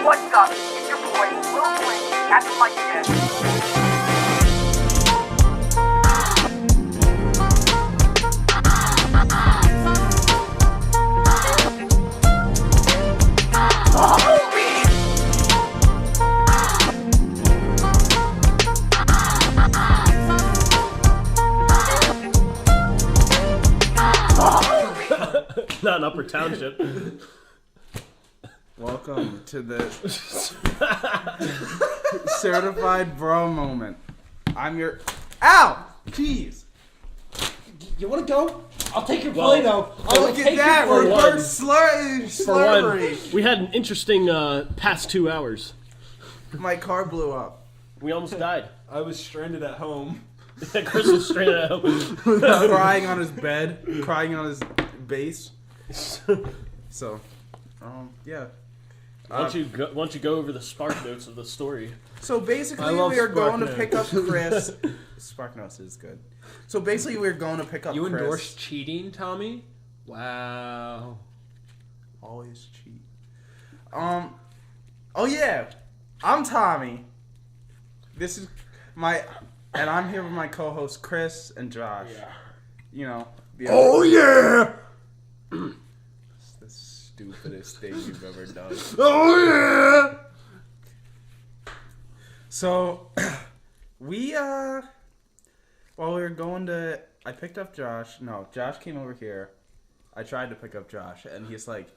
What's up? It's your boy, Lil Blink, at the mic again. Not an upper township. Welcome to the certified bro moment. I'm your... Ow! Jeez. You want to go? I'll take your Well, Play-Doh. Look at that. for Reverse For one, slurpery. we had an interesting past 2 hours. My car blew up. We almost died. I was stranded at home. Chris was straight at home. Crying on his bed. Crying on his base. So, yeah. Why don't you go over the spark notes of the story? So basically, I love we are going to Spark pick up Chris. Spark Notes is good. So basically, we're going to pick up You Chris. endorse cheating, Tommy? Wow. Always cheat. Oh yeah, I'm Tommy. This is and I'm here with my co-hosts Chris and Josh. Yeah. You know. Yeah! It's the stupidest thing you've ever done. Oh yeah! So, while we were going to, I picked up Josh. No, Josh came over here. I tried to pick up Josh, and he's like,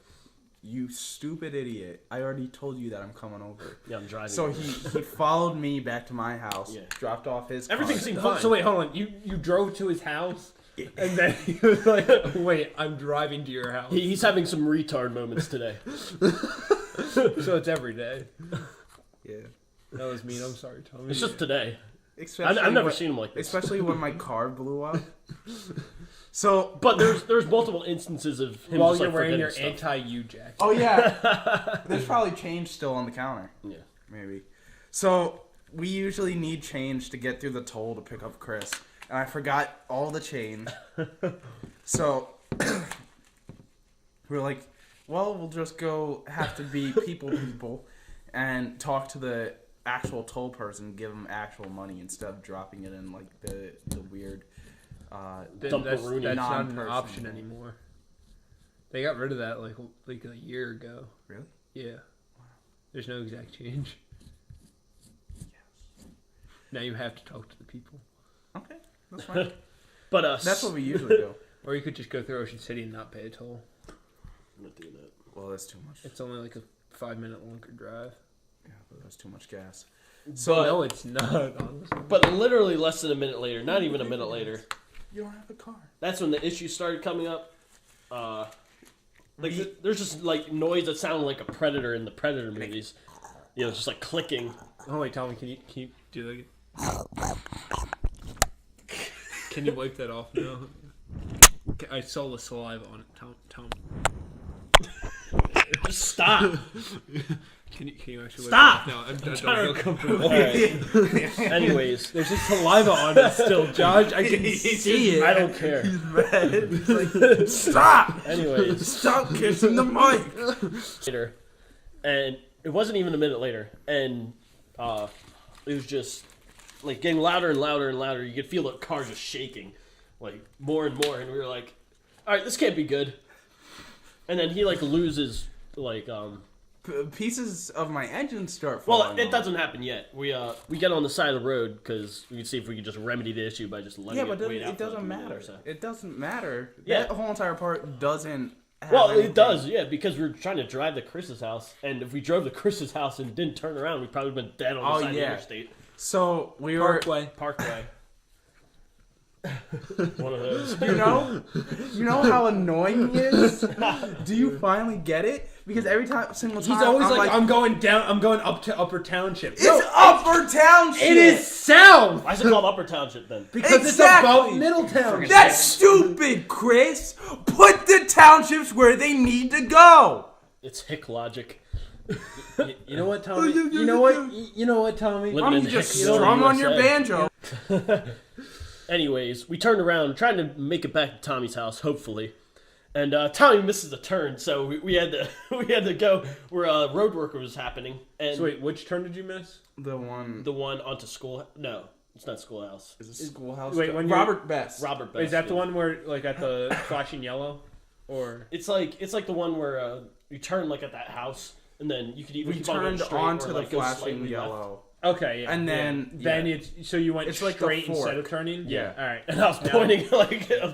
"You stupid idiot! I already told you that I'm coming over." Yeah, I'm driving. So he followed me back to my house, dropped off his car. Everything seemed fine. So wait, hold on. You drove to his house? And then he was like, wait, I'm driving to your house. He's having some retard moments today. So it's every day. Yeah. That was mean. I'm sorry, Tommy. It's just today. Especially I've never seen him like this. Especially when my car blew up. So, But there's multiple instances of him While just, you're like, wearing your forgetting stuff. anti-U jacket. oh yeah, there's probably change still on the counter. Yeah. Maybe. So we usually need change to get through the toll to pick up Chris, and I forgot all the change. So we're like, well, we'll just go have to be people and talk to the actual toll person, give them actual money instead of dropping it in like the weird That's Dump-a-rooney not an non-person option thing. anymore. They got rid of that like a year ago. Really? Yeah. There's no exact change. Now you have to talk to the people. Okay, that's fine. But That's what we usually do. Or you could just go through Ocean City and not pay a toll. I'm not doing that. Well, that's too much. It's only like a 5-minute longer drive. Yeah, but that's too much gas. So No, it's not, honestly. But literally less than a minute later, not even a minute later, You don't have a car. that's when the issues started coming up. There's just like noise that sounded like a predator in the Predator movies. You know, just like clicking. Oh wait, Tommy, can you do that again? Can you wipe that off now? I saw the saliva on it, Tom. Just stop. Can you actually Stop! wipe it off now? I don't feel comfortable. All right. Anyways, There's just saliva on it still, Josh. I can see it. I don't care. Like, stop! Anyways, Stop kissing the mic! later, and it wasn't even a minute later, and it was just like getting louder and louder and louder. You could feel the car just shaking, like more and more, and we were like, "All right, this can't be good." And then he like loses like Pieces of my engine start falling Well, it off. doesn't happen yet. We get on the side of the road because we can see if we can just remedy the issue by just letting Yeah, but wait out it for, like, doesn't a minute matter. or so. It doesn't matter. Yeah. That whole entire part doesn't have Well, anything. it does, yeah, because we were trying to drive to Chris's house, and if we drove to Chris's house and didn't turn around, we'd probably been dead on the side of the interstate. So we were... Parkway. One of those. You know how annoying he is? Do you finally get it? Because every single time He's always I'm like, I'm going up to Upper Township. It's Upper Township! It is south! Why is it called Upper Township then? Because Exactly. it's above Middletown. That's stupid, Chris! Put the townships where they need to go! It's hick logic. You know what, Tommy? You know what, Tommy? Living in I'm just Hicksville, strum on your USA. banjo. Anyways, we turned around, trying to make it back to Tommy's house, hopefully. And Tommy misses a turn, so we had to go where road work was happening. And So wait, which turn did you miss? The one. the one onto school. No, it's not schoolhouse. Is it Schoolhouse? Wait, when Robert Best. Robert Best. Wait, is that the yeah. one where like at the flashing yellow, or It's like the one where you turn like at that house, and then you could either We keep on going turned straight onto or, the like, go flashing slightly yellow. okay, yeah, And then- yeah. yeah. it's so you went It's like a straight instead fork. of turning. Yeah. All right. And I was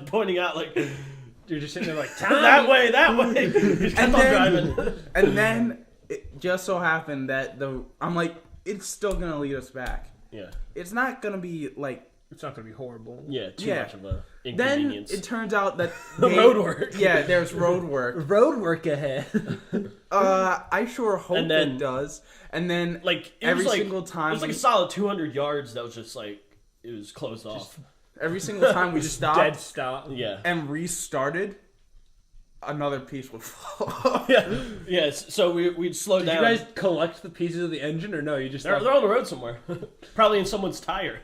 pointing out like You're just sitting there like Tommy. that way. He kept And on then- driving. And then it just so happened that I'm like, it's still gonna lead us back. Yeah, It's not gonna be like. It's not gonna be horrible. yeah, too Yeah. much of a Then inconvenience. it turns out that Road work. Yeah, there's road work. Road work ahead. I sure hope And then- it does. And then like it every was like, single time it was like a solid 200 yards that was just like it was closed off. every single time we Dead stopped stop. Yeah, and restarted, another piece would fall. yeah. So we'd slow Did down. you guys collect the pieces of the engine, or no? You just they're left- on the road somewhere, probably in someone's tire.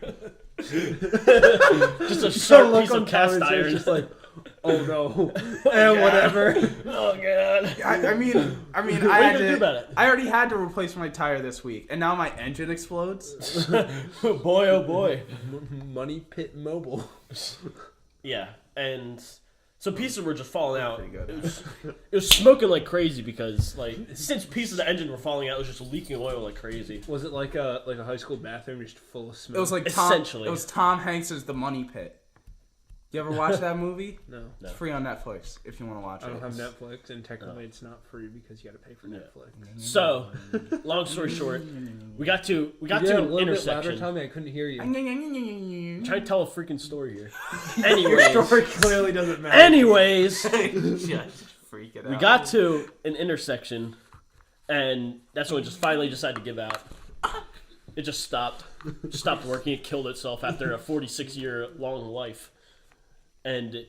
Just a sharp piece of cast iron. just like, oh no, and whatever. Oh god. I mean, I What are you had gonna do about it? I already had to replace my tire this week, and now my engine explodes. Boy, oh boy. Money Pit Mobile. Yeah, and so pieces were just falling out. Pretty good. It was smoking like crazy because like since pieces of the engine were falling out, it was just leaking oil like crazy. Was it like a high school bathroom just full of smoke? It was like Essentially. It was Tom Hanks's The Money Pit. You ever watch that movie? no. It's free on Netflix if you want to watch I it. don't have Netflix, and technically it's not free because you got to pay for Netflix. So, long story short, we got to Yeah, an a little bit louder, intersection. Tommy. I couldn't hear you. I'm Trying to tell a freaking story here. Your Anyways, story clearly doesn't matter. anyways, freak it we out. got to an intersection, and that's when it just finally decided to give out. It just stopped working. It killed itself after a 46-year long life, and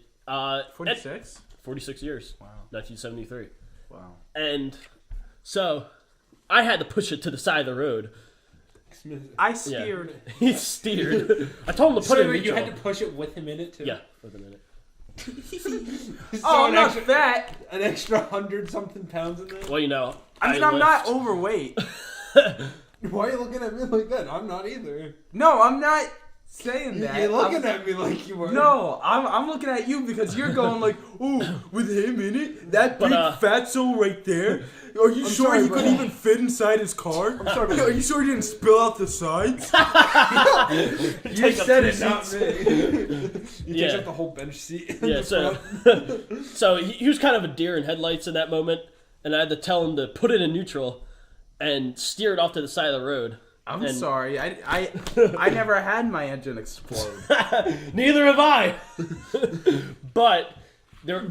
46? 46 years. Wow. 1973. Wow. And so I had to push it to the side of the road. I steered. He steered. I told him to put it in you neutral. had to push it with him in it too. Yeah, with a minute. Oh, I'm an not extra, fat. an extra 100-something pounds in there. Well, you know, I mean, I'm not lift. overweight. Why are you looking at me like that? I'm not either. No, I'm not saying that. You're looking I'm- at me like you were. No, I'm looking at you because you're going like, oh, with him in it, that But, big fatso right there. Are you sure sorry, he but- could even fit inside his car? I'm sorry, but- Are you sure he didn't spill out the sides? You Take up said two it, not seats. me. You Yeah. takes up the whole bench seat. Yeah, so so he was kind of a deer in headlights in that moment, and I had to tell him to put it in neutral and steer it off to the side of the road. I'm And- sorry. I never had my engine explode. Neither have I. But there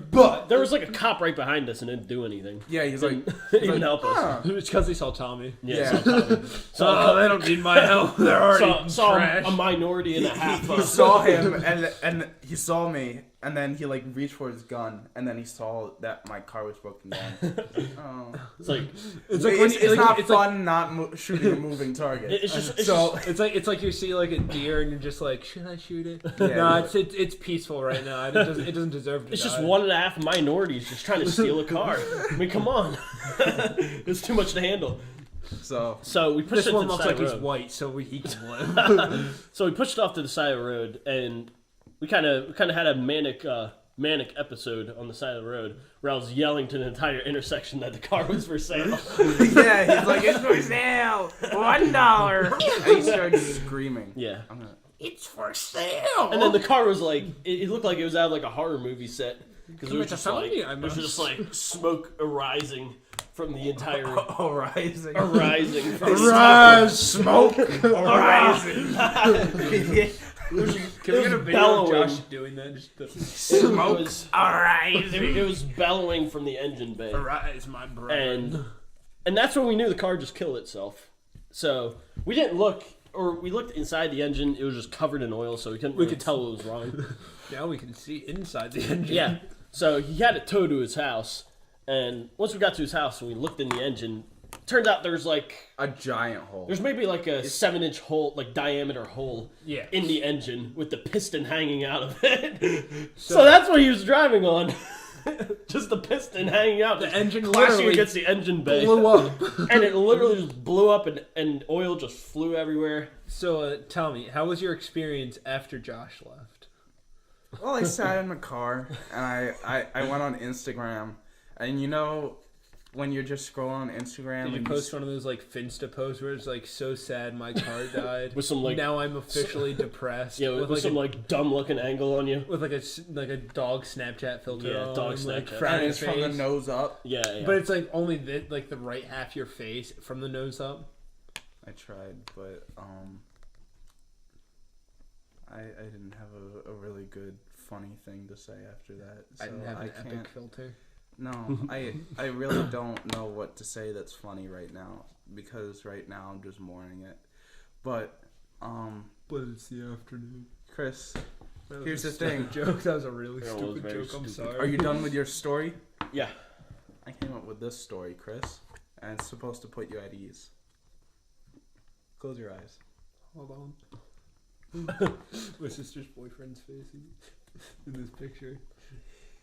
was like a cop right behind us and didn't do anything. Yeah, he's like, Didn't even help us. huh. It's because he saw Tommy. Yeah. Yeah. So they don't need my help. They're already saw trash. a minority and a half. He saw him and he saw me and then he like reached for his gun and then he saw that my car was broken down. Oh. It's like It's It's not it's fun not shooting a moving target. it's just So It's like you see like a deer and you're just like, should I shoot it? Yeah, no, yeah. it's peaceful right now. It doesn't deserve to it's die. just 1.5 minorities just trying to steal a car. I mean, come on, it's too much to handle. so So we pushed This it one to the looks side like of the he's road. white, so he can live. So we pushed it off to the side of the road, and we kind of had a manic episode on the side of the road where I was yelling to the entire intersection that the car was for sale. yeah, he's like, it's for sale, $1. And he started screaming. Yeah. I'm gonna, It's for sale. And then the car was like, it looked like it was out of like a horror movie set because it was Commit a just like felony, I there was must. just like smoke arising from the entire rising. arising from the Rise, smoke, arising. Can we get a was video bellowing. of Josh doing that? Just to smoke. It was bellowing from the engine bay. arise, my brother. And that's when we knew the car just killed itself. So we didn't look, or we looked inside the engine. It was just covered in oil, so we couldn't really tell what was wrong. Now we can see inside the engine. Yeah. So he had it towed to his house, and once we got to his house and we looked in the engine, turns out there's like A giant hole. there's maybe like a 7-inch hole, like diameter hole, Yeah. in the engine with the piston hanging out of it. So that's what he was driving on. Just the piston hanging out. The engine clashing literally against the engine bay. blew up. And it literally just blew up and oil just flew everywhere. So tell me, how was your experience after Josh left? Well, I sat in the car and I went on Instagram, and you know when you're just scrolling on Instagram, Did you and post one of those like Finsta posts where it's like, so sad my car died? With some like now I'm officially depressed. yeah, with like some like dumb looking angle on you. with like a dog Snapchat filter. Yeah, on, dog like, Snapchat. and frowny it's from the face. nose up. Yeah. But it's like only like the right half of your face from the nose up. I tried, but I didn't have a really good funny thing to say after that. So I didn't have an can't. epic filter. No, I really don't know what to say that's funny right now, because right now I'm just mourning it. But But it's the afternoon. Chris, That was here's a the thing. stupid joke. That was a really That was stupid very joke. I'm stupid. sorry. Are you done with your story? Yeah. I came up with this story, Chris, and it's supposed to put you at ease. Close your eyes. Hold on. My sister's boyfriend's face in this picture.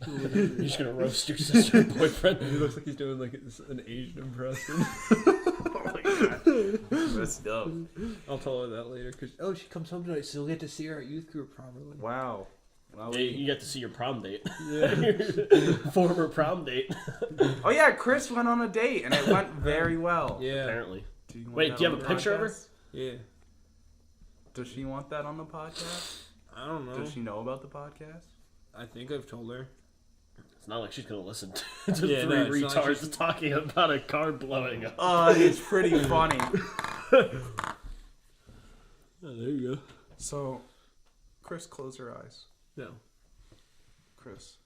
You're just gonna roast your sister's boyfriend. He looks like he's doing like an Asian impression. Oh my god. That's dumb. I'll tell her that later. Cause she comes home tonight, so we'll get to see her at youth group properly. Wow. Well, Yeah, you get to see your prom date. Yeah. Your former prom date. oh yeah, Chris went on a date and it went very well. Yeah. Apparently. Do you want Wait, that do you on have a the picture of her? podcast? Yeah. Does she want that on the podcast? I don't know. Does she know about the podcast? I think I've told her. It's not like she's gonna listen to Yeah, no, three it's not like retards she's- talking about a car blowing up. It's pretty funny. Oh, there you go. So, Chris, close your eyes. No. Chris.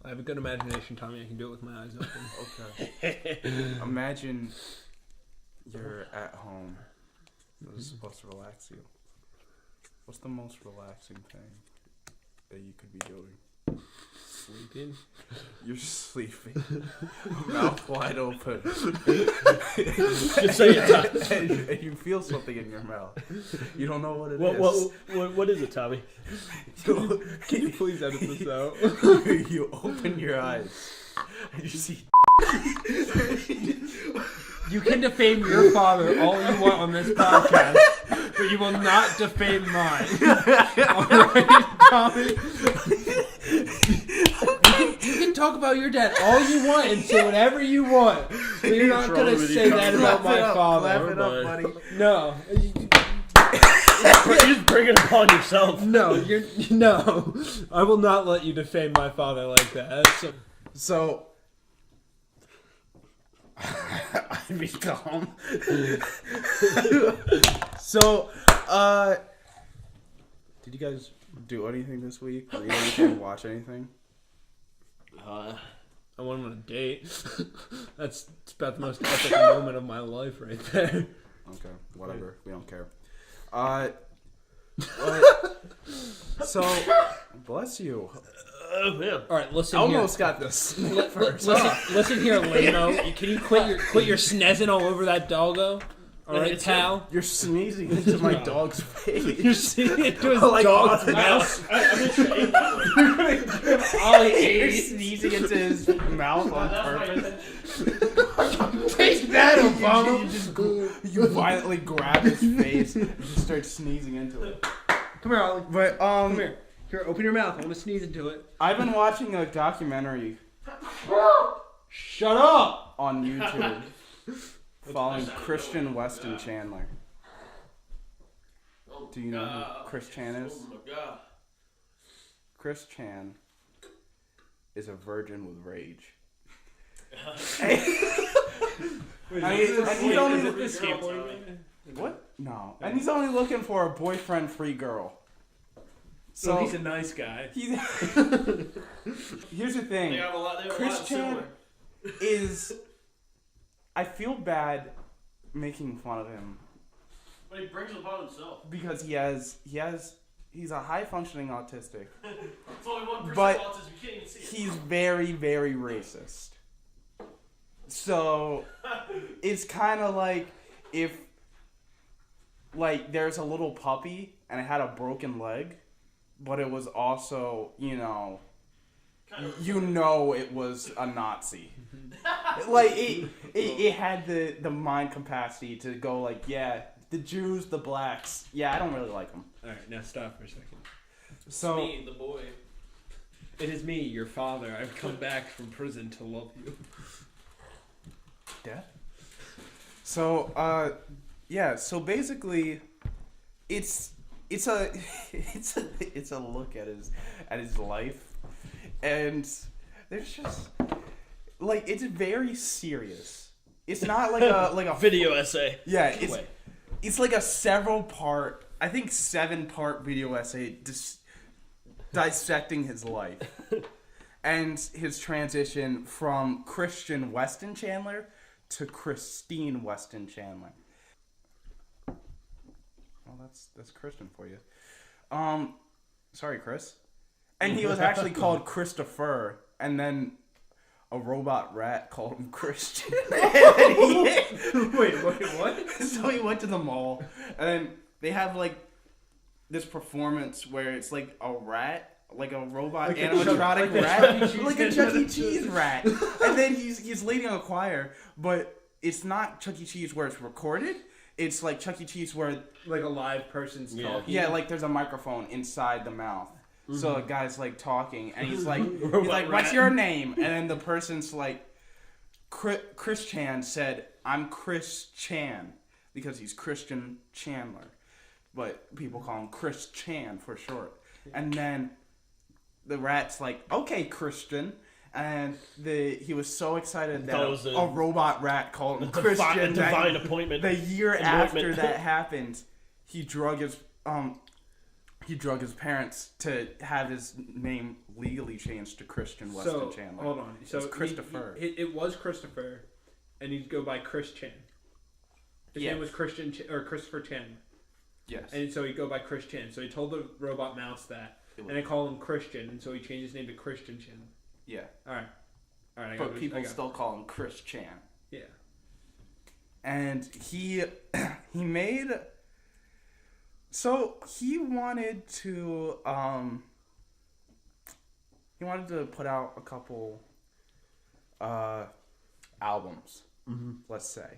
I have a good imagination, Tommy. I can do it with my eyes open. Okay. Imagine you're at home. This is supposed to relax you. What's the most relaxing thing that you could be doing? Sleeping. You're sleeping. Mouth wide open. Just say it, Tommy. and you feel something in your mouth. You don't know what it What is it, Tommy? Can you please edit this out? You open your eyes and you see. You can defame your father all you want on this podcast, but you will not defame mine. Alright, Tommy? You can talk about your dad all you want and say whatever you want, but you're not going to say that about my father. Clap it up, buddy. No. You just bring it upon yourself. No. I will not let you defame my father like that. So, I become. So, did you guys do anything this week? Read anything? Watch anything? Uh, I went on a date. That's about the most epic moment of my life right there. Okay, whatever. We don't care. So, bless you. oh man. All right, listen Almost got this first. listen here, Lamo. Can you quit your snezzing all over that doggo? All right, It's pal. You're sneezing into my dog's face. You're sneezing into his Like dog's Austin mouth. You're sneezing into his mouth on purpose. Take that, Obama. You violently grab his face and just start sneezing into it. Come here, Ollie. But Come here. Here, open your mouth. I want to sneeze into it. I've been watching a documentary Shut up. on YouTube following Christian Weston Chandler. Do you know who Chris Chan is? Oh my god. Chris Chan is a virgin with rage. What? No. And he's only looking for a boyfriend-free girl. So he's a nice guy. he's here's the thing. Chris Chan is. I feel bad making fun of him But he brings it upon himself. because he's a high-functioning autistic. It's only 1% But autism. You can't even see it. He's very, very racist. So it's kind of like if like there's a little puppy and it had a broken leg, but it was also, you know it was a Nazi. Like it had the mind capacity to go like, yeah, the Jews, the blacks. Yeah, I don't really like them. All right, now stop for a second. So Me, the boy. It is me, your father. I've come back from prison to love you. Death. So yeah. So basically, it's a it's a look at his life, and there's just like it's very serious. It's not like a Video essay. yeah. Anyway. It's like a several part, I think 7-part video essay dissecting his life and his transition from Christian Weston Chandler to Christine Weston Chandler. Well, that's Christian for you. Sorry, Chris. And he was actually called Christopher, and then a robot rat called him Christian. Wait, what? So he went to the mall, and then they have like this performance where it's like a rat, like a robot Like a animatronic rat, like a Chuck E. Cheese rat. And then he's leading a choir, but it's not Chuck E. Cheese where it's recorded. It's like Chuck E. Cheese where Like a live person's talking. yeah, like there's a microphone inside the mouth. So a guy's like talking, and he's like, Robot "What's rat. your name?" And then the person's like, Chris Chan said, "I'm Chris Chan," because he's Christian Chandler, but people call him Chris Chan for short. And then the rat's like, "Okay, Christian," and he was so excited that was a robot rat called him Christian. A divine appointment. The year Anointment. after that happened, he drug his parents to have his name legally changed to Christian Weston Chandler. Hold on. So it's Christopher. It was Christopher, and he'd go by Chris Chan. His name was Christian or Christopher Chan, Yes. and so he'd go by Chris Chan. So he told the robot mouse that, and they call him Christian, and so he changed his name to Christian Chan. Yeah. All right. I But people still call him Chris Chan. Yeah. And he made. So he wanted to put out a couple albums, let's say,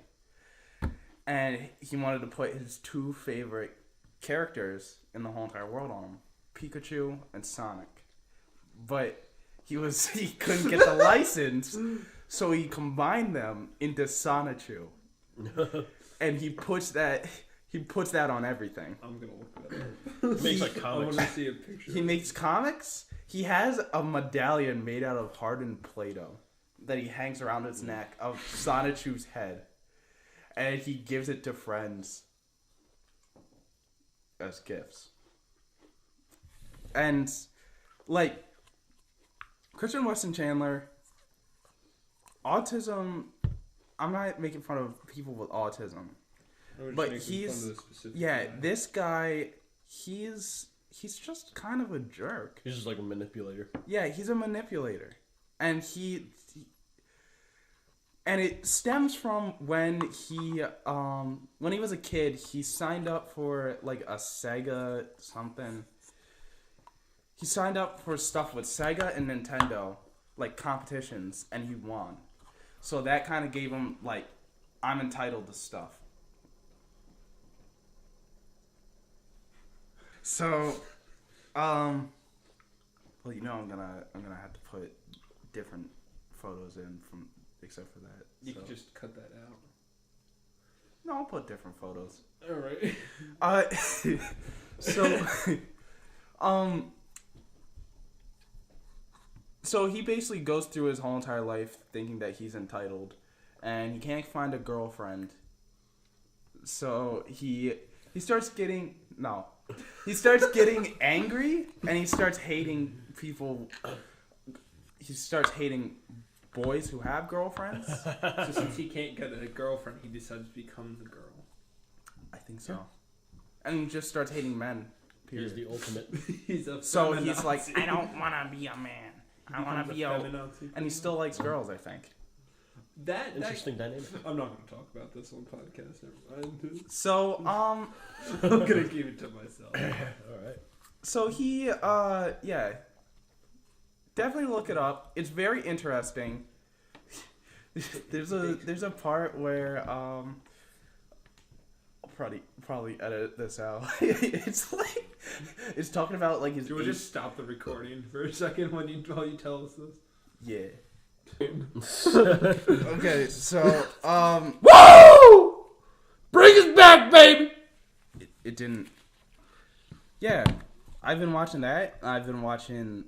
and he wanted to put his 2 favorite characters in the whole entire world on them, Pikachu and Sonic, but he couldn't get the license, so he combined them into Sonichu, and he puts that on everything. I'm gonna look that up. Makes like I comics. want to see a picture. He makes comics. He has a medallion made out of hardened Play-Doh that he hangs around his neck of Sonichu's head, and he gives it to friends as gifts. And like Christian Weston Chandler, autism. I'm not making fun of people with autism. But this guy, he's just kind of a jerk. He's just like a manipulator. Yeah, he's a manipulator, and and it stems from when he was a kid, he signed up for like a Sega something. He signed up for stuff with Sega and Nintendo, like competitions, and he won. So that kind of gave him like, I'm entitled to stuff. So, well, you know, I'm gonna have to put different photos in from except for that. You so. can just cut that out. No, I'll put different photos. All right. So, so he basically goes through his whole entire life thinking that he's entitled, and he can't find a girlfriend. So he starts getting angry, and he starts hating people. He starts hating boys who have girlfriends. So since he can't get a girlfriend, he decides to become the girl. I think so. And just starts hating men. He's Period. the ultimate. He's a So feminazi. he's like, I don't want to be a man. I want to be a... feminazi. And he still likes girls, I think. That Interesting dynamic. I'm not going to talk about this on podcast. Never mind. So, I'm going to keep it to myself. All right. So he, Definitely look it up. It's very interesting. There's a part where I'll probably edit this out. It's like it's talking about like his. Do we just stop the recording for a second while you tell us this? Yeah. Okay, so Woo! Bring us back, baby. it didn't. Yeah, I've been watching that. I've been watching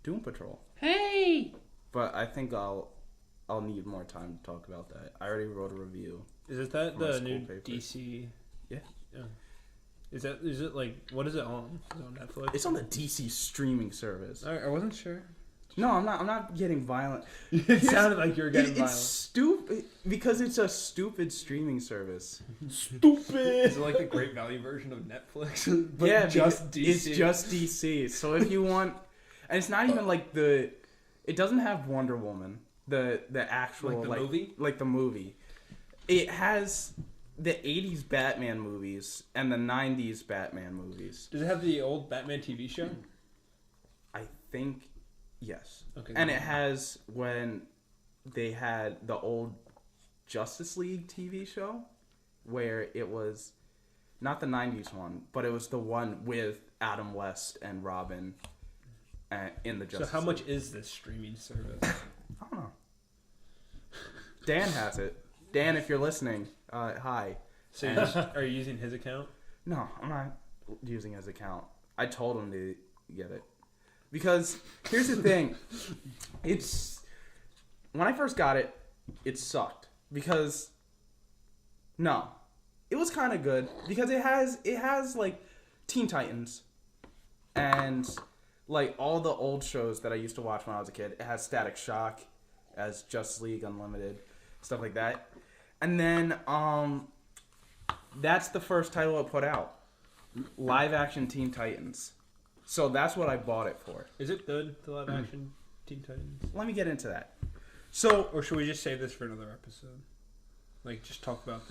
Doom Patrol. Hey. But I think I'll need more time to talk about that. I already wrote a review. Is that For my the school new paper. DC? Yeah. Is it like what is it on? Is it on Netflix? It's on the DC streaming service. I wasn't sure. No, I'm not getting violent. It sounded like you were getting It's violent. stupid because it's a stupid streaming service. Stupid. Is it like the Great Value version of Netflix? But Yeah, just DC. It's just DC. So if you want, and it's not even like it doesn't have Wonder Woman, the actual Like the movie? like the movie. It has the 80s Batman movies and the 90s Batman movies. Does it have the old Batman TV show? I think yes. Okay. And it has when they had the old Justice League TV show where it was not the 90s one, but it was the one with Adam West and Robin in the Justice So how much League. is this streaming service? I don't know. Dan has it. Dan, if you're listening, hi. So are you using his account? No, I'm not using his account. I told him to get it. Because here's the thing. It's when I first got it, it sucked. Because no. It was kind of good because it has like Teen Titans and like all the old shows that I used to watch when I was a kid. It has Static Shock, as Justice League Unlimited, stuff like that. And then that's the first title it put out. Live action Teen Titans. So that's what I bought it for. Is it good, the live action Teen Titans? Let me get into that. So Or should we just save this for another episode? Like, just talk about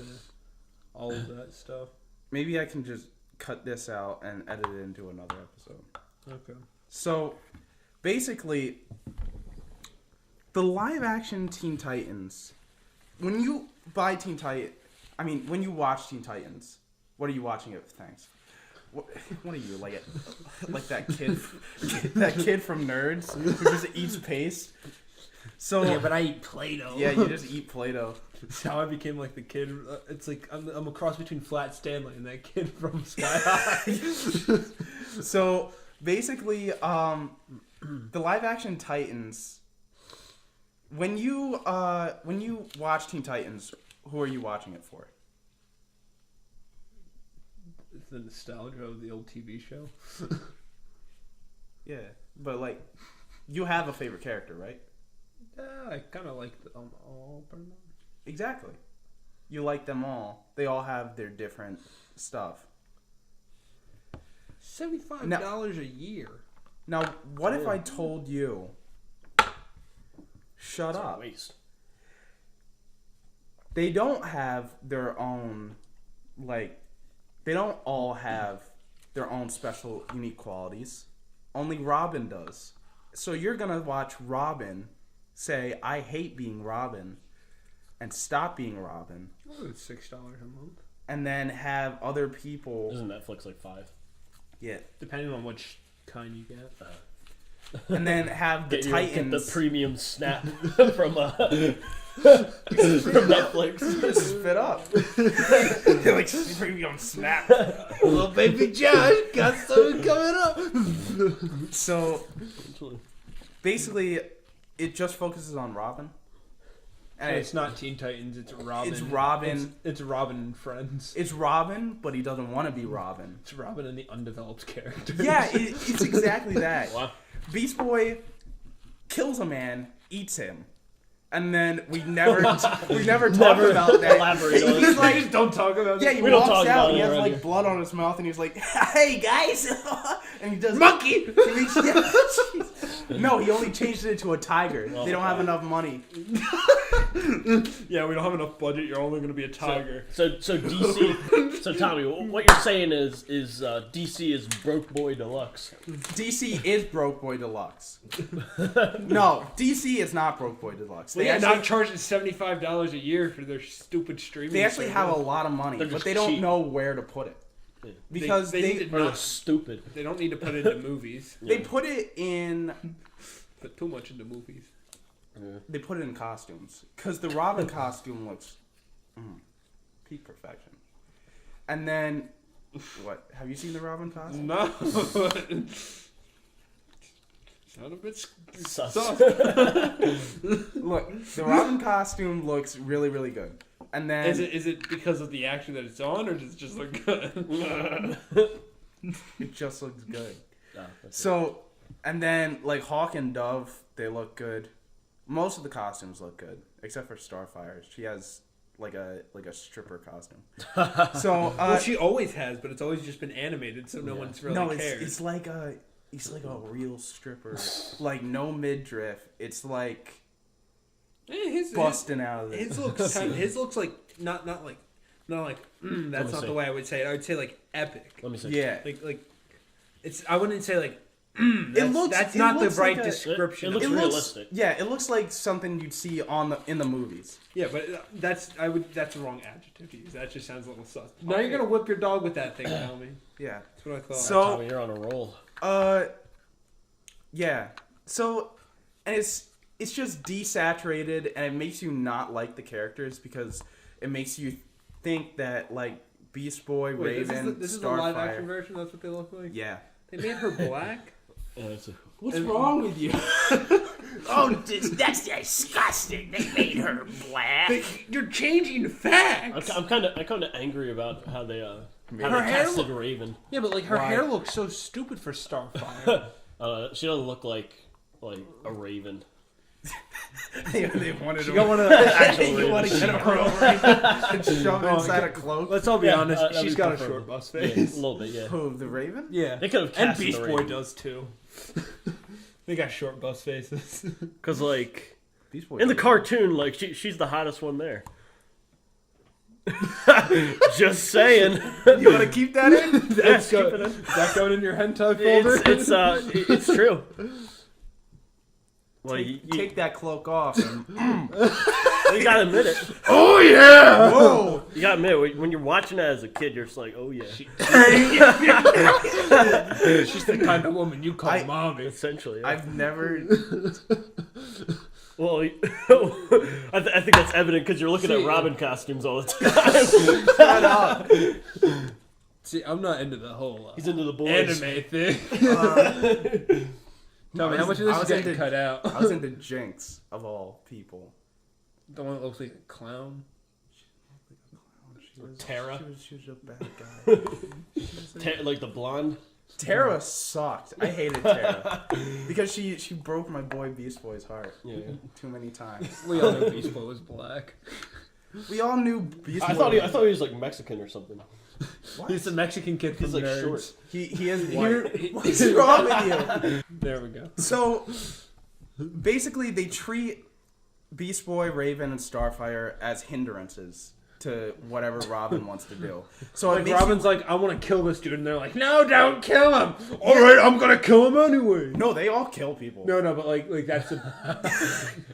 all of that stuff. maybe I can just cut this out and edit it into another episode. Okay. So basically, the live action Teen Titans, when you buy when you watch Teen Titans, what are you watching it? Thanks. What are you like that kid from Nerds who just eats paste? So Yeah, but I eat Play-Doh. yeah, you just eat Play-Doh. That's how I became like the kid. It's like I'm a cross between Flat Stanley and that kid from Sky High. So basically, the live action Titans. When you watch Teen Titans, who are you watching it for? It's the nostalgia of the old TV show. Yeah, but like, you have a favorite character, right? I kind of like them all. Pretty much. Exactly. You like them all. They all have their different stuff. $75 a year. Now, what if I told you? Shut It's a up. waste. They don't have their own, like, they don't all have their own special, unique qualities. Only Robin does. So you're gonna watch Robin say, "I hate being Robin," and stop being Robin, Oh, it's $6 a month, and then have other people. Isn't Netflix like $5? Yeah, depending on which kind you get. and then have the Get Titans. the premium snap from Netflix. Just spit up. They're like premium snap. Little baby Josh got something coming up. So basically, it just focuses on Robin. And It's not Teen Titans. It's Robin. It's Robin. It's Robin and friends. It's Robin, but he doesn't want to be Robin. It's Robin and the undeveloped characters. Yeah, it's exactly that. Wow. Beast Boy kills a man, eats him. And then we never talk about that. Elaborate on He's it. like, Just don't talk about yeah, it. he We don't walks talk out. about He it has around like here. blood on his mouth, and he's like, "Hey guys," and he does Monkey! No, he only changed it into a tiger. They don't have enough money. Yeah, we don't have enough budget. You're only gonna be a tiger. So DC. So Tommy, what you're saying is DC is broke boy deluxe. DC is broke boy deluxe. No, DC is not broke boy deluxe. They They are actually, not charging $75 a year for their stupid streaming. they actually have a service. lot of money, They're but just they don't cheap. know where to put it Yeah. because They they need to Or not- they're stupid. They don't need to put it into movies. they put it in Put too much into movies. they put it in costumes because the Robin costume looks peak perfection. And then what? Have you seen the Robin costume? No. Sound a bit Sus. sus. Look, the Robin costume looks really, really good. And then Is it because of the action that it's on, or does it just look good? it just looks good. No, that's it. So, and then like Hawk and Dove, they look good. Most of the costumes look good, except for Starfire. She has like a stripper costume. So Well, she always has, but it's always just been animated, so no one's really no, cared. it's like a real stripper, like no midriff. It's like His busting out of His it. looks like not like that's me not see. the way I would say it. I would say like epic. Let me see. Yeah, Like it's. I wouldn't say like. That's it not the looks right like a- description. it looks of realistic. Yeah, it looks like something you'd see in the movies. Yeah, but that's the wrong adjective to use. That just sounds a little sus. Now you're gonna whip your dog with that thing, Tommy. Yeah. That's what I thought. So- Tommy, you're on a roll. Yeah. So, and it's just desaturated, and it makes you not like the characters because it makes you think that like Beast Boy, Wait, Raven, this is the live action Starfire. version. That's what they look like. Yeah. They made her black. What's wrong with you? Oh, that's disgusting. They made her black. You're changing facts. I'm kind of angry about how they Her hair casted Raven. Yeah, but like her Why? hair looks so stupid for Starfire. She doesn't look like a raven. they wanted She to. got one of the actual You want to ravens. get her over and shove it inside a cloak? Let's all be Yeah, honest. that'd She's be got a preferable. short bust Yeah, a face. little bit, yeah. Who, the Raven? Yeah, They could have and casted Beast the Boy Raven. does too. They got short bust faces. Cause like Beast Boy. in the cartoon, like she's the hottest one there. Just saying. You want to keep that in? Yes, Go- keep it in. Is that going in your hentai folder? It's true. Well, Take that cloak off. And, you gotta admit it. oh yeah! Whoa! You gotta admit it. When you're watching that as a kid, you're just like, oh yeah. She's the kind of woman you call mommy. Essentially, yeah. I've never. Well, I think that's evident because you're looking at Robin costumes all the time. Shut up. See, I'm not into the whole He's into the boys. anime thing. Tell me, how much of I this is was getting into- cut out? I was into Jinx of all people. The one that looks like a clown. Tara, She was a bad guy. like the blonde. Tara sucked. I hated Tara because she broke my boy Beast Boy's heart Yeah. too many times. We all know Beast Boy was black. We all knew Beast Boy. I thought he was like Mexican or something. What? He's a Mexican kid from He's like Nerds. short. He is Here- white. What's wrong with you? There we go. So basically, they treat Beast Boy, Raven, and Starfire as hindrances to whatever Robin wants to do. So it Like makes Robin's like, I want to kill this dude, and they're like, no, don't kill him. All right, I'm gonna kill him anyway. no, they all kill people. No, but like that's the.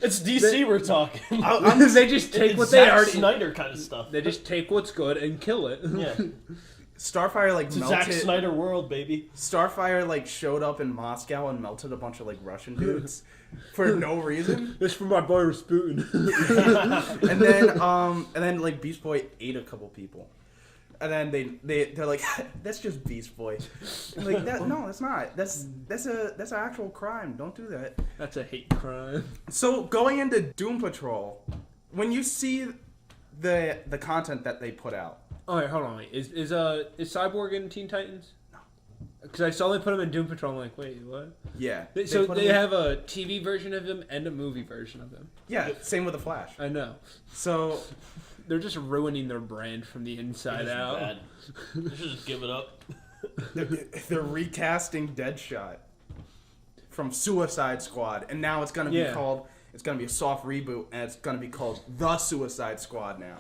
It's DC we're talking. They just take It's what they Zack already. Snyder kind of stuff. They just take what's good and kill it. Yeah, Starfire like it's a Zack melted. Snyder world, baby. Starfire like showed up in Moscow and melted a bunch of like Russian dudes for no reason. This for my boy Rasputin. And then like Beast Boy ate a couple people. And then they're like, that's just Beast Boy. I'm like that no, that's not. That's an actual crime. Don't do that. That's a hate crime. So going into Doom Patrol, when you see the content that they put out, All right, hold on. Wait. Is Cyborg in Teen Titans? No. Because I saw they put him in Doom Patrol. I'm like, wait, what? Yeah. So put they him in- have a TV version of him and a movie version of him. Yeah, same with the Flash. I know. So They're just ruining their brand from the inside out. Bad. They should just give it up. they're recasting Deadshot from Suicide Squad, and now it's gonna be called. It's gonna be a soft reboot, and it's gonna be called The Suicide Squad now.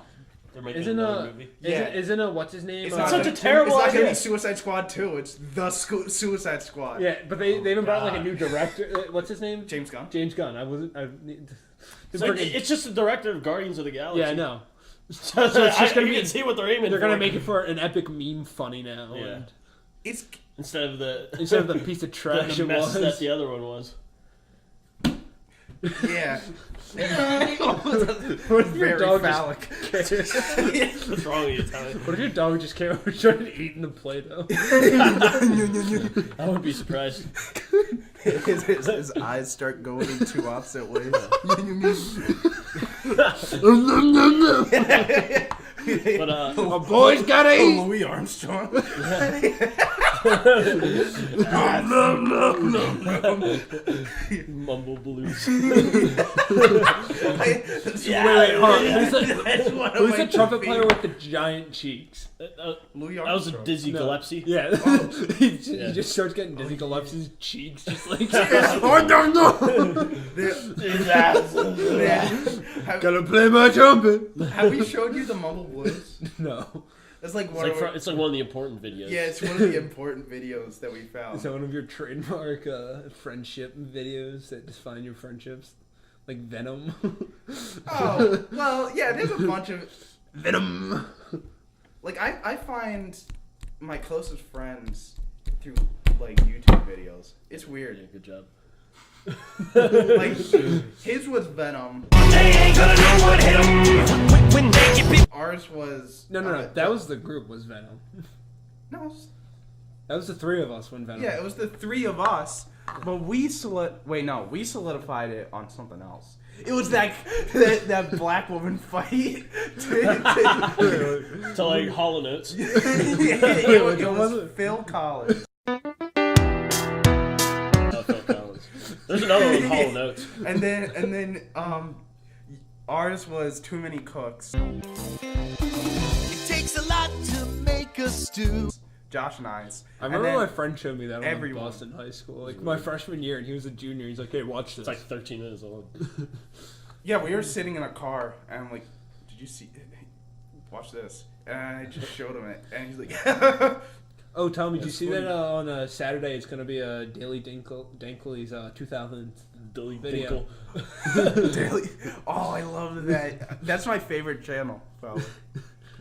They're making Isn't another a movie. isn't a what's his name? It's not such gonna- a terrible It's not gonna idea. be Suicide Squad 2. It's The Suicide Squad. Yeah, but they even brought like a God. new director. What's his name? James Gunn. James Gunn. I wasn't. It's, like, it's just the director of Guardians of the Galaxy. yeah, I know. So it's just gonna you be- can see what they're aiming They're for. gonna make it for an epic meme funny now. Yeah. and It's Instead of the piece of trash the it mess was. that the other one was. yeah. What if your Very dog phallic. What's wrong with you, Tommy? What if your dog just came over and started eating the Play-Doh? I wouldn't be surprised. his eyes start going in two opposite ways. But A boy's gotta eat. Louis Armstrong. mumble blues. Wait, hold on. Who's the trumpet player with the giant cheeks? Louis That was a Armstrong. Dizzy No. Gillespie. Yeah. He just starts getting dizzy. Gillespie's cheeks just like. Oh no! Gotta play my trumpet. Have we showed you the Mumble Blues? No. It's like It's one like, of our, it's like one of the important videos. yeah, it's one of the important videos that we found. Is that one of your trademark friendship videos that define your friendships? Like Venom? Oh, well, yeah, there's a bunch of Venom! like I find my closest friends through like YouTube videos. It's Yeah, weird. good job. Like his was Venom. Ours was No. That was the group, was Venom. no. It was, That was the three of us when Venom. yeah, it was the three of us, but we we solidified it on something else. It was that black woman fight. To like Hollow Notes. it which one was was it? Phil Collins. Phil Collins. There's another one, Hollow Notes. And then ours was Too Many Cooks. It takes a lot to make a stew. Josh and I's. I remember And my then friend showed me that everyone. on Boston High School. Like my freshman year, and he was a junior. He's like, "Hey, watch this." It's like 13 minutes long. yeah, we were sitting in a car, and I'm like, "Did you see? Watch this." And I just showed him it, and he's like, Oh, Tommy, did you That's see funny. that on Saturday? It's gonna be a Daily Dinkley's 2000 Dilly video. Dinkle. "Daily." Oh, I love that. That's my favorite channel, probably.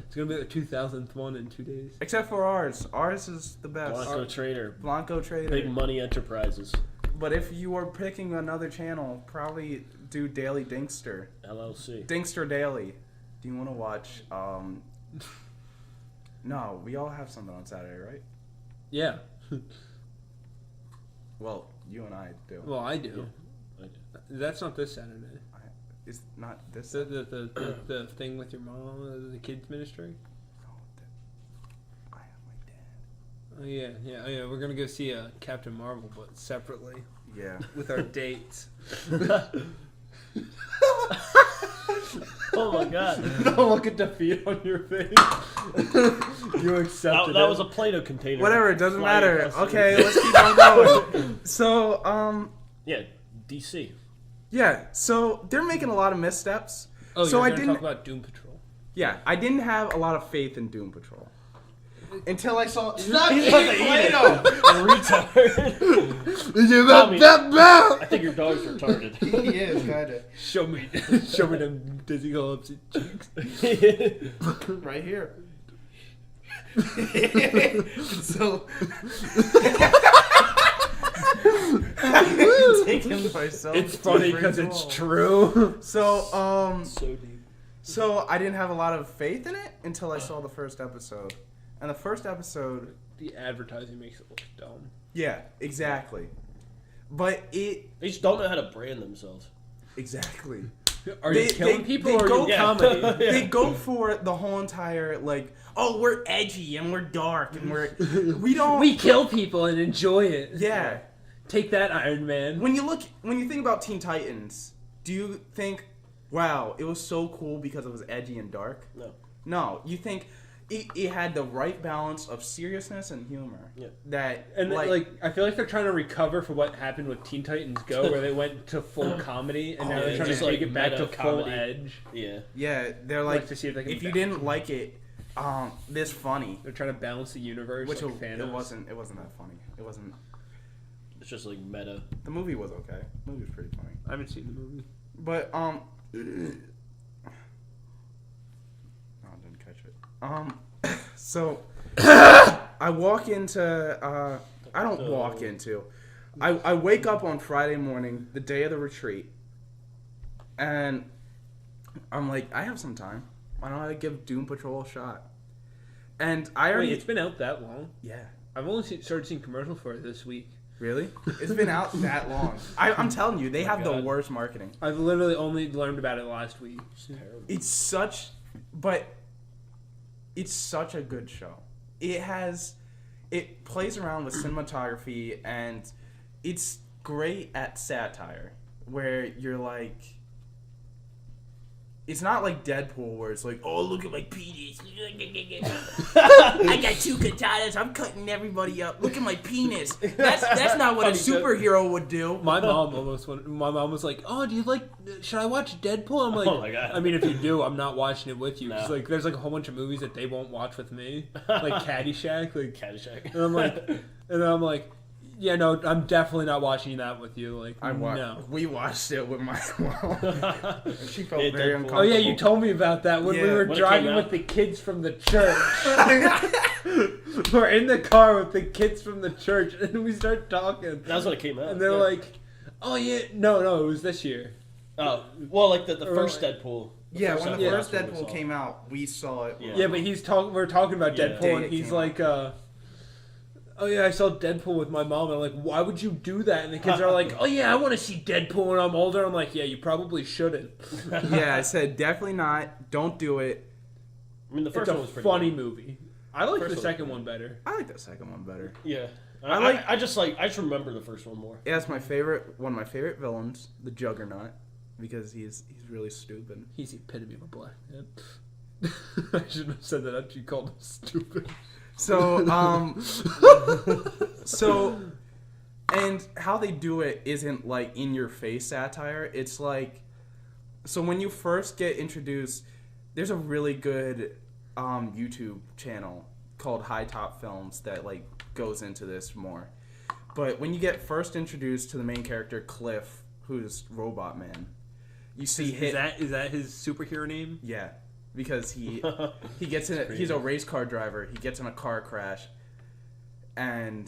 It's gonna be the 2000th one in 2 days. Except for ours. Ours is the best. Blanko Trader. Blanko Trader. Big Money Enterprises. But if you were picking another channel, probably do Daily Dinkster. LLC. Dinkster Daily. Do you want to watch? No, we all have something on Saturday, right? Yeah. Well, you and I do. Well, I do. I That's not this Saturday. It's not this. The thing with your mom, the kids ministry. No, I have my dad. Oh yeah. We're gonna go see Captain Marvel, but separately Yeah. with our dates. Oh my god. Don't look at defeat on your face. You accepted That it. was a Play-Doh container. Whatever, it doesn't Flying matter. across the- Okay, let's keep on going. So, Yeah, DC. yeah. So they're making a lot of missteps. Oh, so you're I gonna didn't. talk about Doom Patrol. Yeah, I didn't have a lot of faith in Doom Patrol until I saw. Stop eating Play-Doh! Retard. Is it Tommy. that I think your dog's retarded. He is kinda Show me them Dizzy Gillespie cheeks. right here. So. Taken myself. It's funny because it's true. So So deep. So I didn't have a lot of faith in it until I saw the first episode. And the first episode, The advertising makes it look dumb. yeah, exactly. But it They just don't know how to brand themselves. exactly. Are you killing people or are you Yeah. comedy? They go for the whole entire like, oh, we're edgy and we're dark and we don't. We kill people and enjoy it. Yeah. Take that, Iron Man. When you think about Teen Titans, do you think, wow, it was so cool because it was edgy and dark? No. No, you think it had the right balance of seriousness and humor. Yeah. That And like, I feel like they're trying to recover for what happened with Teen Titans Go, where they went to full comedy, and now yeah, they're trying just to take like it back to meta full comedy. edge. Yeah. yeah, they're Like like, to see if they can if you ba- didn't like it, this funny, They're trying to balance the universe. which like it Thanos. wasn't that funny. It wasn't. It's just like meta. The movie was okay. The movie was pretty funny. I haven't seen the movie. But oh, I didn't catch it. So I walk into I don't walk into. I wake up on Friday morning, the day of the retreat, and I'm like, I have some time. Why don't I give Doom Patrol a shot? And I already Wait, it's been out that long? yeah. I've only started seeing commercials for it this week. Really? It's been out that long. I'm telling you, they have the God. worst marketing. I've literally only learned about it last week. It's such a good show. It plays around with cinematography and it's great at satire where you're like, it's not like Deadpool where it's like, oh, look at my penis. I got 2 katanas. I'm cutting everybody up. Look at my penis. That's not what a superhero would do. My mom was like, "Oh, do you like? Should I watch Deadpool?" I'm like, Oh my God. I mean, if you do, I'm not watching it with you. No. 'Cause, like, there's like a whole bunch of movies that they won't watch with me, like Caddyshack, like Caddyshack. and I'm like, yeah, no, I'm definitely not watching that with you. Like, no. We watched it with my mom. She felt Yeah, very Deadpool. uncomfortable. Oh yeah, you told me about that when we Yeah. were When it driving came with out. the kids from the church. We're in the car with the kids from the church, and we start talking. That's when it came out. And they're yeah. like, "Oh yeah, no, it was this year." oh, well, like the Or first like- Deadpool. Yeah, when the Yeah. first That's what we Deadpool saw. came out, we saw it. Yeah. Yeah, but we're talking about Yeah. Deadpool, Day and it he's came like, "Oh yeah, I saw Deadpool with my mom." And I'm like, "Why would you do that?" And the kids are like, "Oh yeah, I want to see Deadpool when I'm older." I'm like, "Yeah, you probably shouldn't." Yeah, I said definitely not. Don't do it. I mean, the It's first a one was pretty funny good. movie. I like First the one was second pretty one better. I like the second one better. Yeah. I I just remember the first one more. Yeah, it's one of my favorite villains, the Juggernaut, because he's really stupid. He's the epitome of a black man. I shouldn't have said that after you called him stupid. So, and how they do it isn't like in your face satire. It's like, so when you first get introduced, there's a really good YouTube channel called High Top Films that like goes into this more. But when you get first introduced to the main character Cliff, who's Robot Man, you see Is that his superhero name? yeah, because he gets in. He's a race car driver. He gets in a car crash, and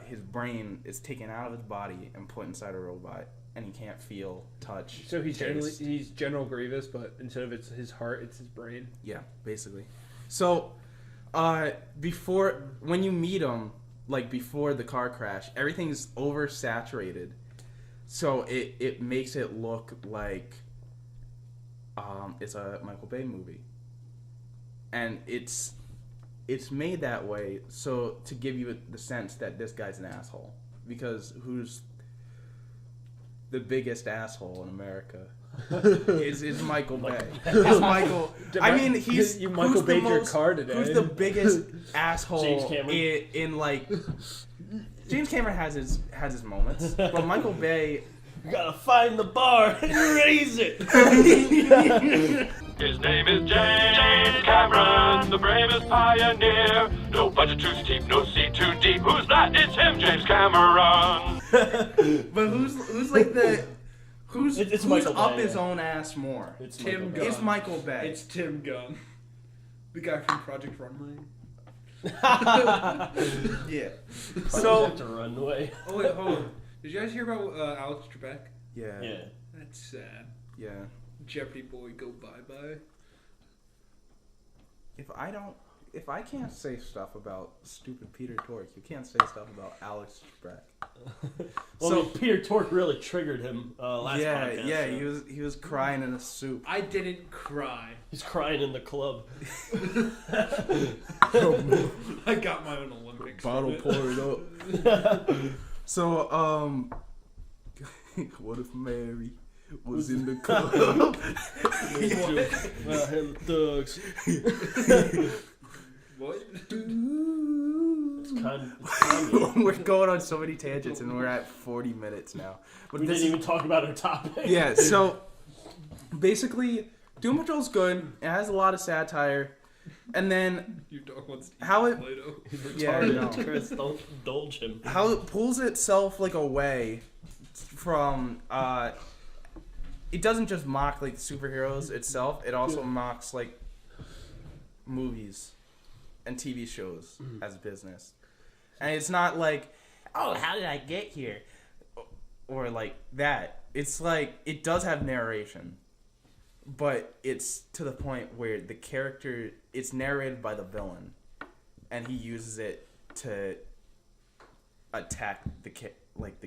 his brain is taken out of his body and put inside a robot, and he can't feel, touch. So he's taste. he's General Grievous, but instead of it's his heart, it's his brain. Yeah, basically. So, before when you meet him, like before the car crash, everything's oversaturated, so it makes it look like it's a Michael Bay movie, and it's made that way so to give you the sense that this guy's an asshole, because who's the biggest asshole in America? is Michael Bay. It's Michael. I mean, he's You Michael who's the Bay'd your most- car today. Who's the biggest asshole James Cameron. in like? James Cameron has his moments, but Michael Bay. You gotta find the bar and raise it. His name is James Cameron, the bravest pioneer. No budget too steep, no sea too deep. Who's that? It's him, James Cameron. But who's like the who's It's who's Michael up Bay, his yeah. own ass more? It's Tim Michael Bay. Gunn. It's Michael Bay. It's Tim Gunn, the guy from Project Runway. Yeah. So So to run away. Oh wait, hold on. Did you guys hear about Alex Trebek? yeah, Yeah. That's sad. yeah. Jeopardy boy, go bye bye. If I can't say stuff about stupid Peter Tork, you can't say stuff about Alex Trebek. Well, So- I mean, Peter Tork really triggered him last podcast. yeah, so he was crying in a soup. I didn't cry. He's crying in the club. I got my own Olympics. Bottle poured up. So, what if Mary was in the club? Him thugs. What? It's kind of We're going on so many tangents, and we're at 40 minutes now. But we didn't even talk about our topic. yeah. So, basically, Doom Patrol's good. It has a lot of satire, and then You don't want Steve how it Plato. yeah, no. Chris, don't indulge him. how it pulls itself like away from it doesn't just mock like superheroes itself, it also mocks like movies and TV shows as a business. And it's not like, oh, how did I get here, or like that. It's like it does have narration, but it's to the point where the character, it's narrated by the villain, and he uses it to attack the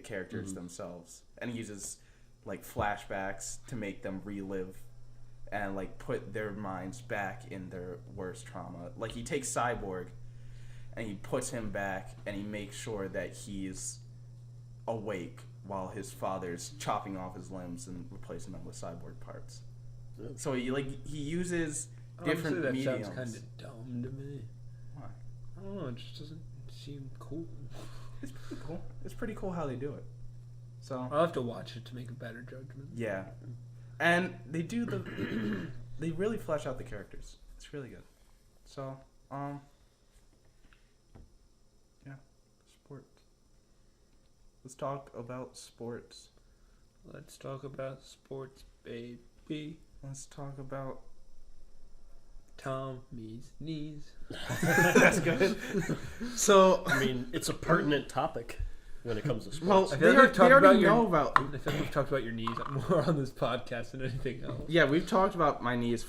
characters themselves, and he uses like flashbacks to make them relive and like put their minds back in their worst trauma. Like he takes Cyborg and he puts him back, and he makes sure that he's awake while his father's chopping off his limbs and replacing them with cyborg parts. So he uses different Honestly, that mediums. sounds kind of dumb to me. Why? I don't know. It just doesn't seem cool. It's pretty cool. It's pretty cool how they do it. So I'll have to watch it to make a better judgment. yeah, and they do they really flesh out the characters. It's really good. So yeah, sports. Let's talk about sports. Let's talk about sports, baby. Let's talk about. Tommy's knees. That's good. So I mean, it's a pertinent topic when it comes to sports. well, I they, feel like we've talked already about your- know about. I feel like we've talked about your knees more on this podcast than anything else. Yeah, we've talked about my knees,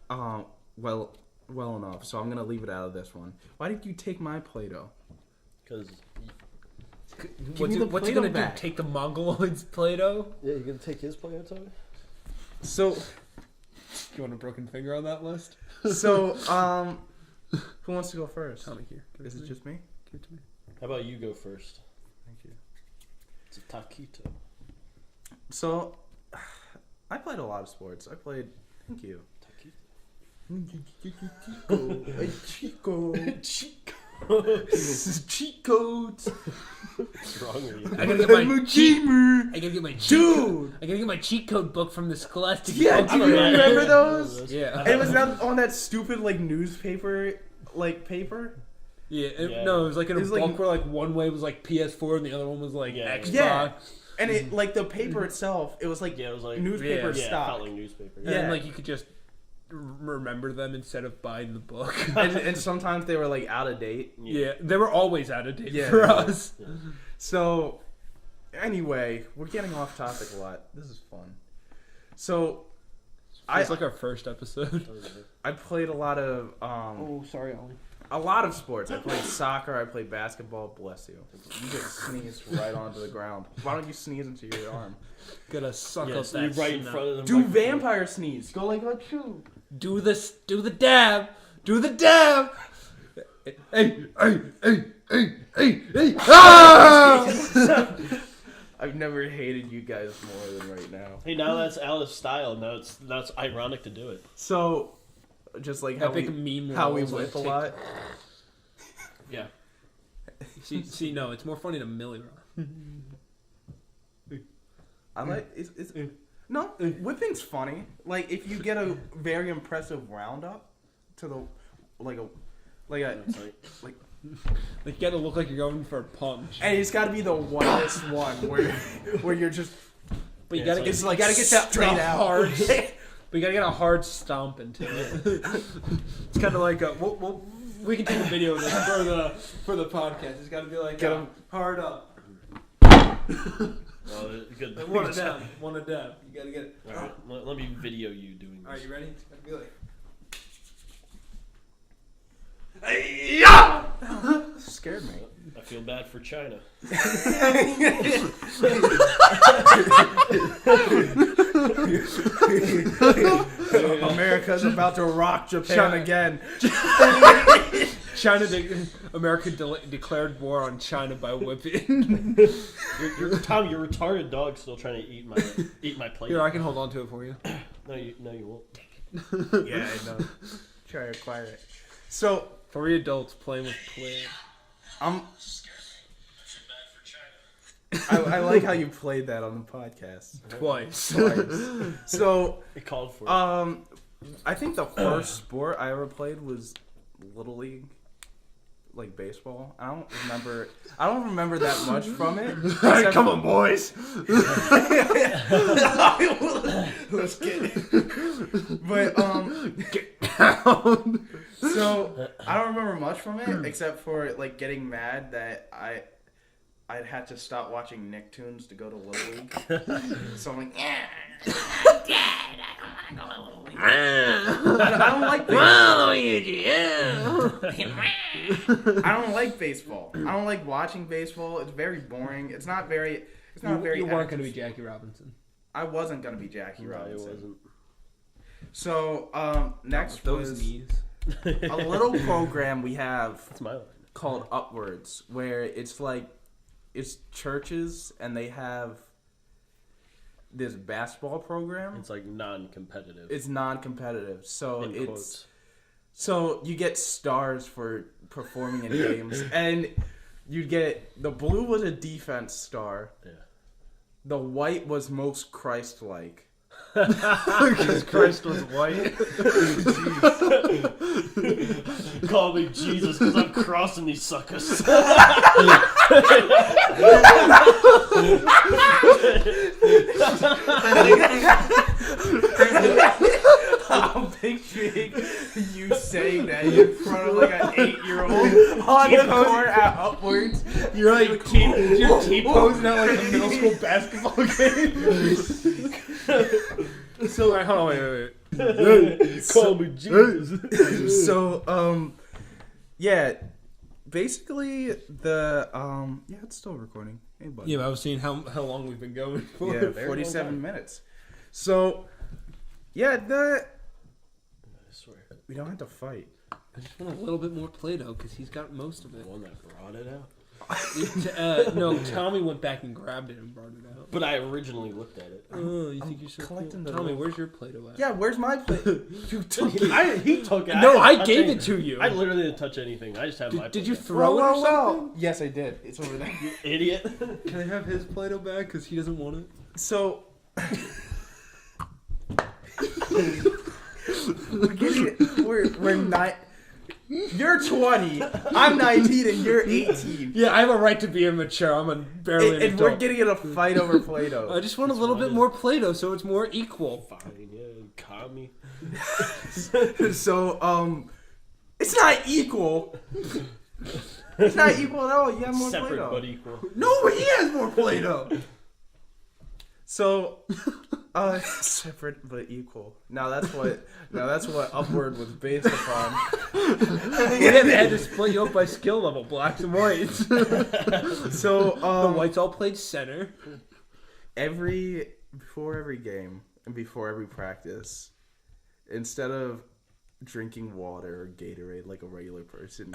well enough. So I'm gonna leave it out of this one. Why did you take my Play-Doh? Because Give me the what's he Play-Doh gonna back. do? Take the Mongoloid's Play-Doh? yeah, you gonna take his Play-Doh, Tommy? So You want a broken finger on that list? who wants to go first? Tommy, here. Give Is to it me. just me? Give it to me. How about you go first? Thank you. It's a taquito. So I played a lot of sports. I played. Thank you. Chico. Cheat codes. What's wrong with you? I gotta get my I'm a gamer. I gotta get my cheat Dude. I gotta get my cheat code book from the Scholastic. Yeah, book do you club. remember those? Yeah. And it was on that stupid like newspaper, paper. Yeah, Yeah. no, it was like in a It was like- book where like one way was like PS4 and the other one was like Yeah. Xbox. Yeah. And it like the paper itself, it was like Yeah, it was like newspaper yeah, it stock. felt like newspaper. And Yeah. like you could just remember them instead of buying the book. and sometimes they were like out of date. Yeah, they were always out of date Yeah, for they were. us. So, anyway, we're getting off topic a lot. This is fun. So, It's like our first episode. I played a lot of sorry, Ollie. a lot of sports. I played soccer. I played basketball. Bless you. You just sneezed right onto the ground. Why don't you sneeze into your arm? Gotta suck Yeah, up so that you're right in snot. front of the Do microphone. vampire sneeze. Go like a chew. Do this. Do the dab. Do the dab. Hey. Ah! I've never hated you guys more than right now. Hey, now that's out of style. Now it's ironic to do it. So, just like how Epic we meme. how we rolls on whip a TikTok. lot. Yeah. See, no, it's more funny to Millie Rock. I like no whipping's funny. Like if you get a very impressive roundup to the like a It's like, Like you gotta look like you're going for a punch. and it's got to be the whitest one where you're just But you Yeah, gotta it's get like gotta get that straight the out. hard. But you gotta get a hard stomp into it. It's kind of like a. We can take a video of this for the podcast. It's gotta be like Get a 'em. hard up. well, good. Like one a down. One a down. You gotta get it. All right, let me video you doing this. Alright, you ready? It's gotta be like. Scared me. I feel bad for China. America's about to rock Japan again. America declared war on China by whipping. Tom, your retarded dog's still trying to eat my plate. Here, I can hold on to it for you. No, you won't. Yeah, I know. Try to acquire it. So 3 adults playing with play. I like how you played that on the podcast. Twice. So It called for it. I think the first sport I ever played was Little League, like baseball. I don't remember that much from it. Come on, boys. Let's get it. But Get down. so I don't remember much from it except for like getting mad that I'd had to stop watching Nicktoons to go to Little League. So I'm like, Dad, I don't want to go to Little League. I don't like baseball. I don't like baseball. I don't like watching baseball. It's very boring. It's not very. You weren't going to be Jackie Robinson. I wasn't gonna be Jackie Robinson. It wasn't. So next Those was knees. a little program we have That's my line. called Upwards, where it's like it's churches and they have this basketball program. It's like non-competitive. It's non-competitive, so In it's quotes. so you get stars for performing in games, and you get the blue was a defense star. Yeah. The white was most Christ-like. Jesus Christ was white. Call me Jesus because I'm crossing these suckers. I'm picturing you saying that in front of like an 8-year-old on the court at Upwards. You're like you're T-posing at like a middle school basketball game. So like, hold on, wait. Call me Jesus. So, yeah, basically the yeah, it's still recording. Hey, buddy. Yeah, but I was seeing how long we've been going for. Yeah, 47 minutes. So, yeah, I swear. we don't have to fight. I just want a little bit more Play-Doh because he's got most of it. The one that brought it out. No, Tommy went back and grabbed it and brought it out. But I originally looked at it. Oh, you think you're so collecting cool. the Tommy, little- where's your Play-Doh at? Yeah, where's my plate? You took it. He took it. No, didn't I touch gave anything. it to you. I literally didn't touch anything. I just have my. Did you plate. throw it or something? Yes, I did. It's over there. Idiot. Can I have his Play-Doh back because he doesn't want it? So, we're not. You're 20. I'm 19, and you're 18. Yeah, I have a right to be immature. I'm barely an And adult. we're getting in a fight over Play-Doh. I just want a little bit more Play-Doh so it's more equal. Fine, yeah, commie. So, it's not equal. It's not equal at all. You have more Separate Play-Doh. but equal. No, he has more Play-Doh. So, separate but equal. Now that's what Upward was based upon. Yeah, they had to split you up by skill level, blacks and whites. So, The whites all played center. before every game and before every practice, instead of drinking water or Gatorade like a regular person,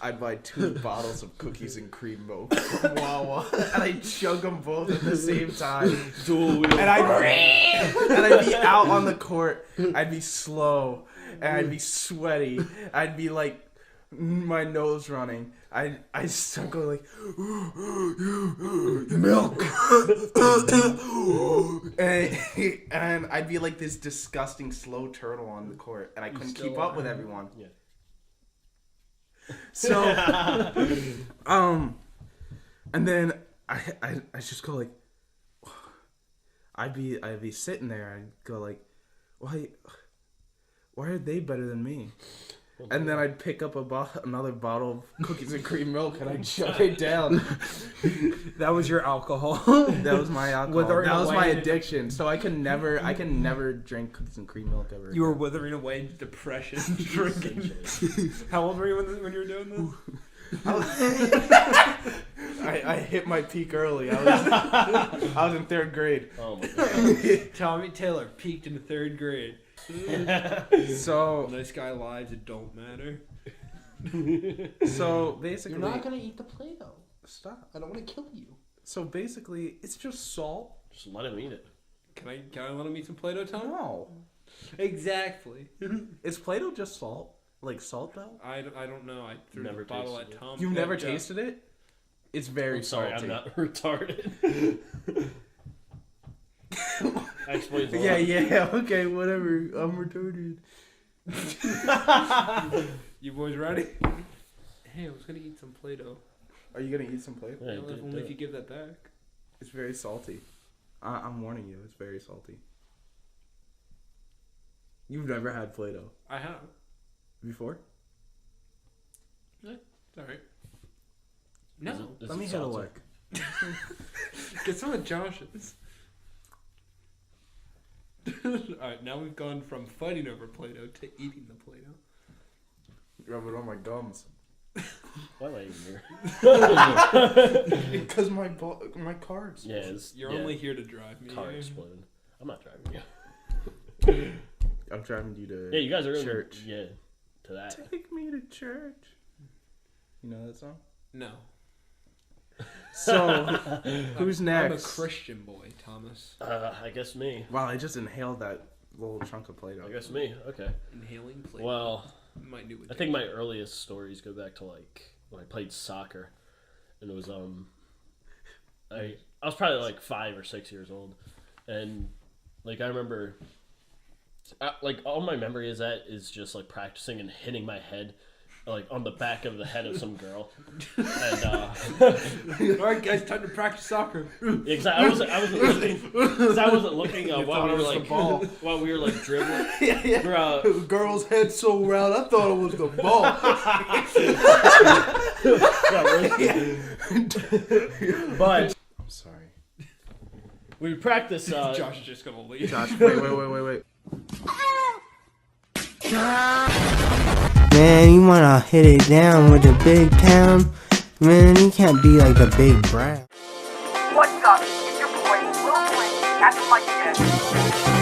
I'd buy 2 bottles of cookies and cream milk from Wawa, and I'd chug them both at the same time. Dual wheel. And I'd be out on the court. I'd be slow, and I'd be sweaty. I'd be like, my nose running. I'd start going like, milk, and I'd be like this disgusting slow turtle on the court, and I couldn't keep up with everyone. Yeah. So, and then I just go like, I'd be sitting there. I'd go like, why are they better than me? And then I'd pick up another bottle of cookies and cream milk and I'd chug it down. That was your alcohol. That was my alcohol. Withering That was my away. addiction. So I can never drink cookies and cream milk ever. You were withering away in depression, drinking. How old were you when you were doing this? I hit my peak early. I was in 3rd grade. Oh my god. Tommy Taylor peaked in 3rd grade. So Nice guy lives, it don't matter. so basically, You're not gonna eat the Play-Doh. stop. I don't want to kill you. So basically, it's just salt. Just let him eat it. Can I let him eat some Play-Doh, Tom? No, Exactly. is Play-Doh just salt? Like salt though? I don't know. I threw Never the bottle tasted at Tom. You've never Yeah. tasted it? It's very I'm sorry, salty. I'm not retarded. I explained a lot. Yeah. Okay, whatever. I'm retarded. You boys ready? Hey, I was gonna eat some Play-Doh. Are you gonna eat some Play-Doh? Yeah, Well, only if you give that back. It's very salty. I'm warning you. It's very salty. You've never had Play-Doh I have. before? It's alright. No. Is Let it me have a salty? look. Get some of Josh's. Alright, now we've gone from fighting over Play-Doh to eating the Play-Doh. Rub it on my gums. Why am I even here? Because my car's. Yeah, it's, You're yeah, only here to drive me. car eh? exploded. I'm not driving you. I'm driving you to Yeah, you guys are going church. Yeah, to that. Take me to church. You know that song? No. So, who's I'm a next? Christian boy, Thomas. I guess me. Wow, I just inhaled that little chunk of Play-Doh. I guess me. Okay. Inhaling Play-Doh. Well, My new I think my earliest stories go back to like when I played soccer, and it was I was probably like 5 or 6 years old, and like I remember, like all my memory is that is just like practicing and hitting my head, like on the back of the head of some girl, and Alright guys, time to practice soccer. exactly. I wasn't looking. 'Cause I wasn't looking while thought we it were was the like ball. while we were like dribbling. We're, The girl's head so round, I thought it was the ball. but I'm sorry. we practice. Josh is just gonna leave. Josh, wait. Man, you wanna hit it down with the big town? Man, you can't be like the big Brown. What's up? It's your boy, Will Blink, Captain Mike again.